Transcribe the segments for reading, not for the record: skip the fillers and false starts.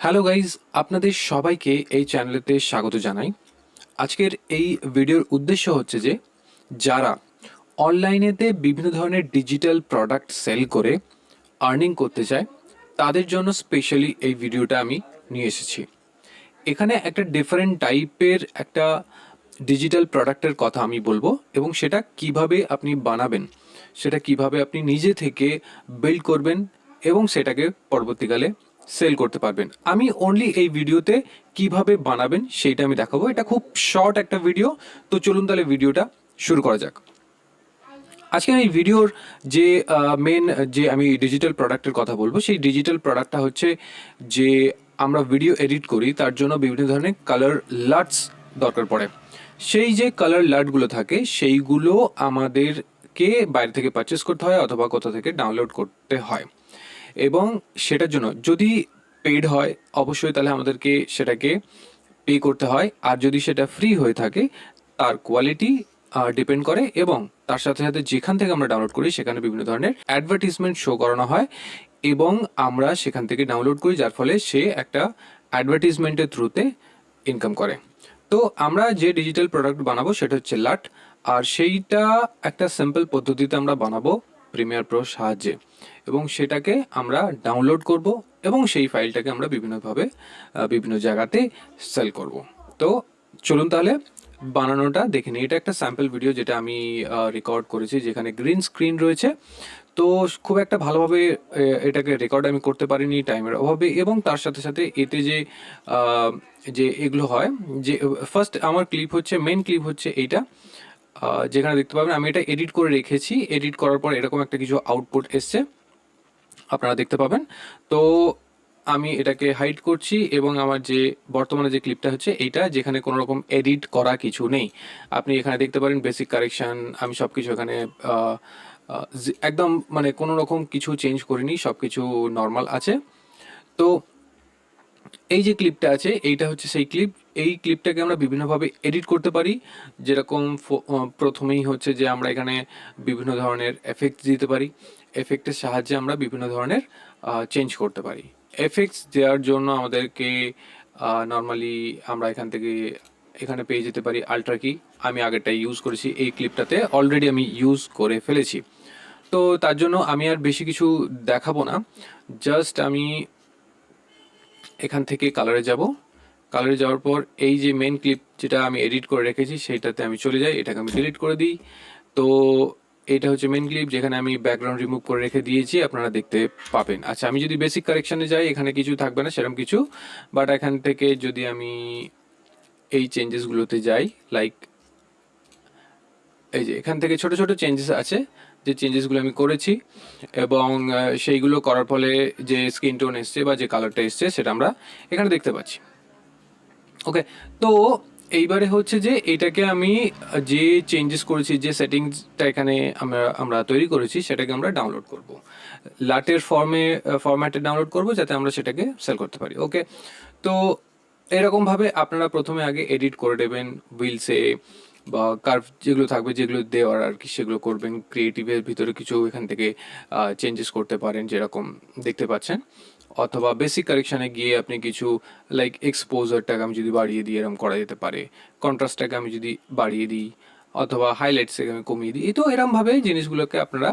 Hello guys, আপনাদের সবাইকে এই চ্যানেলেতে স্বাগত জানাই। আজকের এই ভিডিওর উদ্দেশ্য হচ্ছে যে যারা অনলাইনেতে বিভিন্ন ধরনের ডিজিটাল প্রোডাক্ট সেল করে আর্নিং করতে চায় তাদের জন্য স্পেশালি এই ভিডিওটা আমি নিয়ে এসেছি। এখানে একটা ডিফারেন্ট টাইপের একটা ডিজিটাল প্রোডাক্টের কথা আমি বলবো এবং সেটা কিভাবে আপনি বানাবেন, সেটা কিভাবে আপনি নিজে থেকে বিল্ড করবেন এবং সেটাকে পরবর্তীকালে সেল করতে পারবেন। আমি অনলি এই ভিডিওতে কিভাবে বানাবেন সেইটা আমি দেখাবো। এটা খুব শর্ট একটা ভিডিও, তো চলুন তাহলে ভিডিওটা শুরু করা যাক। আজকে আমি ভিডিওর যে মেন যে আমি ডিজিটাল প্রোডাক্টের কথা বলবো, সেই ডিজিটাল প্রোডাক্টটা হচ্ছে যে আমরা ভিডিও এডিট করি, তার জন্য বিভিন্ন ধরনের কালার লাটস দরকার পড়ে। সেই যে কালার লাটগুলো থাকে সেইগুলো আমাদেরকে বাইরে থেকে পারচেস করতে হয় অথবা কোথা থেকে ডাউনলোড করতে হয়, এবং সেটার জন্য যদি পেইড হয় অবশ্যই তাহলে আমাদেরকে সেটাকে পে করতে হয়, আর যদি সেটা ফ্রি হয়ে থাকে তার কোয়ালিটি ডিপেন্ড করে, এবং তার সাথে সাথে যেখান থেকে আমরা ডাউনলোড করি সেখানে বিভিন্ন ধরনের অ্যাডভার্টিজমেন্ট শো করানো হয় এবং আমরা সেখান থেকে ডাউনলোড করি, যার ফলে সে একটা অ্যাডভার্টিজমেন্টের থ্রুতে ইনকাম করে। তো আমরা যে ডিজিটাল প্রোডাক্ট বানাবো সেটা হচ্ছে লাট, আর সেইটা একটা সিম্পল পদ্ধতিতে আমরা বানাবো প্রিমিয়ার প্রোর সাহায্যে, এবং সেটাকে আমরা ডাউনলোড করব এবং সেই ফাইলটাকে আমরা বিভিন্নভাবে বিভিন্ন জায়গাতে সেল করব। তো চলুন তাহলে বানানোটা দেখে নিই। এটা একটা স্যাম্পল ভিডিও যেটা আমি রেকর্ড করেছি, যেখানে গ্রিন স্ক্রিন রয়েছে। তো খুব একটা ভালোভাবে এটাকে রেকর্ড আমি করতে পারিনি টাইমের অভাবে, এবং তার সাথে সাথে এতে যে যে এগুলো হয়, যে ফার্স্ট আমার ক্লিপ হচ্ছে, মেন ক্লিপ হচ্ছে এইটা, যেখানে দেখতে পাবেন আমি এটা এডিট করে রেখেছি। এডিট করার পর এরকম একটা কিছু আউটপুট এসছে, আপনারা দেখতে পাবেন। তো আমি এটাকে হাইড করছি এবং আমার যে বর্তমানে যে ক্লিপটা হচ্ছে এইটা, যেখানে কোনো রকম এডিট করা কিছু নেই। আপনি এখানে দেখতে পারেন বেসিক কারেকশন, আমি সব কিছু এখানে একদম মানে কোনো রকম কিছু চেঞ্জ করিনি, সব কিছু নর্মাল আছে। তো এই যে ক্লিপটা আছে এইটা হচ্ছে সেই ক্লিপ। এই ক্লিপটাকে আমরা বিভিন্নভাবে এডিট করতে পারি, যেরকম প্রথমেই হচ্ছে যে আমরা এখানে বিভিন্ন ধরনের এফেক্টস দিতে পারি। এফেক্টের সাহায্যে আমরা বিভিন্ন ধরনের চেঞ্জ করতে পারি। এফেক্টস দেওয়ার জন্য আমাদেরকে নর্মালি আমরা এখানে পেয়ে যেতে পারি আল্ট্রা কি। আমি আগেরটা ইউজ করেছি, এই ক্লিপটাতে অলরেডি আমি ইউজ করে ফেলেছি। তো তার জন্য আমি আর বেশি কিছু দেখাবো না, জাস্ট আমি এখান থেকে কালারে যাব। কালারে যাওয়ার পর এই যে মেন ক্লিপ যেটা আমি এডিট করে রেখেছি সেইটাতে আমি চলে যাই, এটাকে আমি ডিলিট করে দিই। তো এটা হচ্ছে মেন ক্লিপ, যেখানে আমি ব্যাকগ্রাউন্ড রিমুভ করে রেখে দিয়েছি, আপনারা দেখতে পাবেন। আচ্ছা, আমি যদি বেসিক কারেকশানে যাই এখানে কিছু থাকবে না সেরকম কিছু, বাট এখান থেকে যদি আমি এই চেঞ্জেসগুলোতে যাই, লাইক এই যে এখান থেকে ছোট ছোট চেঞ্জেস আছে, যে চেঞ্জেসগুলো আমি করেছি, এবং সেইগুলো করার ফলে যে স্কিন টোন এসছে বা যে কালারটা এসছে সেটা আমরা এখানে দেখতে পাচ্ছি। ওকে, তো এইবারে হচ্ছে যে এটাকে আমি যে চেঞ্জেস করেছি, যে সেটিংসটা এখানে আমরা তৈরি করেছি সেটাকে আমরা ডাউনলোড করব, লাটের ফরম্যাটে ডাউনলোড করব, যাতে আমরা সেটাকে সেল করতে পারি। ওকে, তো এরকমভাবে আপনারা প্রথমে আগে এডিট করে দেবেন হুইলসে, বা কার্ভ যেগুলো থাকবে, যেগুলো দেওয়ার আর কি সেগুলো করবেন। ক্রিয়েটিভের ভিতরে কিছু এখান থেকে চেঞ্জেস করতে পারেন যেরকম দেখতে পাচ্ছেন, অথবা বেসিক কারেকশানে গিয়ে আপনি কিছু লাইক এক্সপোজারটাকে আমি যদি বাড়িয়ে দিই এরকম করা যেতে পারে, কন্ট্রাস্টটাকে আমি যদি বাড়িয়ে দিই, অথবা হাইলাইটসটাকে আমি কমিয়ে দিই। তো এরকমভাবে জিনিসগুলোকে আপনারা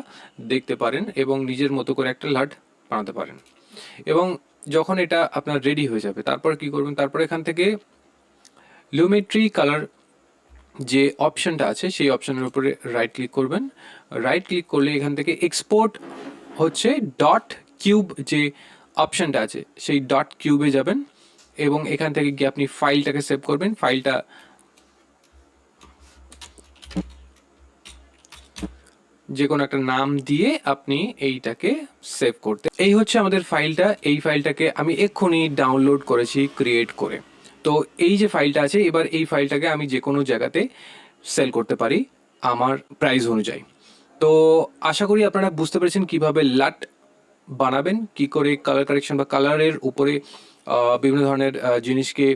দেখতে পারেন এবং নিজের মতো করে একটা লাট বানাতে পারেন। এবং যখন এটা আপনার রেডি হয়ে যাবে তারপর কি করবেন, তারপর এখান থেকে লুমেট্রি কালার যে অপশানটা আছে সেই অপশানের উপরে রাইট ক্লিক করবেন। রাইট ক্লিক করলে এখান থেকে এক্সপোর্ট হচ্ছে ডট কিউব যে অপশানটা আছে সেই ডট কিউবে যাবেন, এবং এখান থেকে গিয়ে আপনি ফাইলটাকে সেভ করবেন। ফাইলটা যে কোনো একটা নাম দিয়ে আপনি এইটাকে সেভ করতে, এই হচ্ছে আমাদের ফাইলটা। এই ফাইলটাকে আমি এক্ষুনি ডাউনলোড করেছি ক্রিয়েট করে। তো এই যে ফাইলটা আছে, এবার এই ফাইলটাকে আমি যে কোনো জায়গাতে সেল করতে পারি আমার প্রাইস অনুযায়ী। তো আশা করি আপনারা বুঝতে পেরেছেন কিভাবে লাট বানাবেন, কি করে কালার কারেকশন বা কালারের উপরে বিভিন্ন ধরনের জিনিসকে,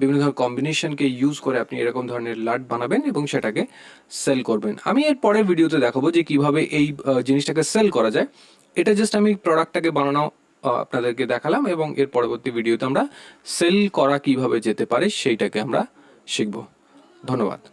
বিভিন্ন ধরনের কম্বিনেশনকে ইউজ করে আপনি এরকম ধরনের লাট বানাবেন এবং সেটাকে সেল করবেন। আমি এর পরের ভিডিওতে দেখাবো যে কিভাবে এই জিনিসটাকে সেল করা যায়। এটা জাস্ট আমি প্রোডাক্টটাকে বানানো আপনাদেরকে দেখালাম, এবং এর পরবর্তী ভিডিওতে আমরা সেল করা কিভাবে যেতে পারে সেইটাকে আমরা শিখব। ধন্যবাদ।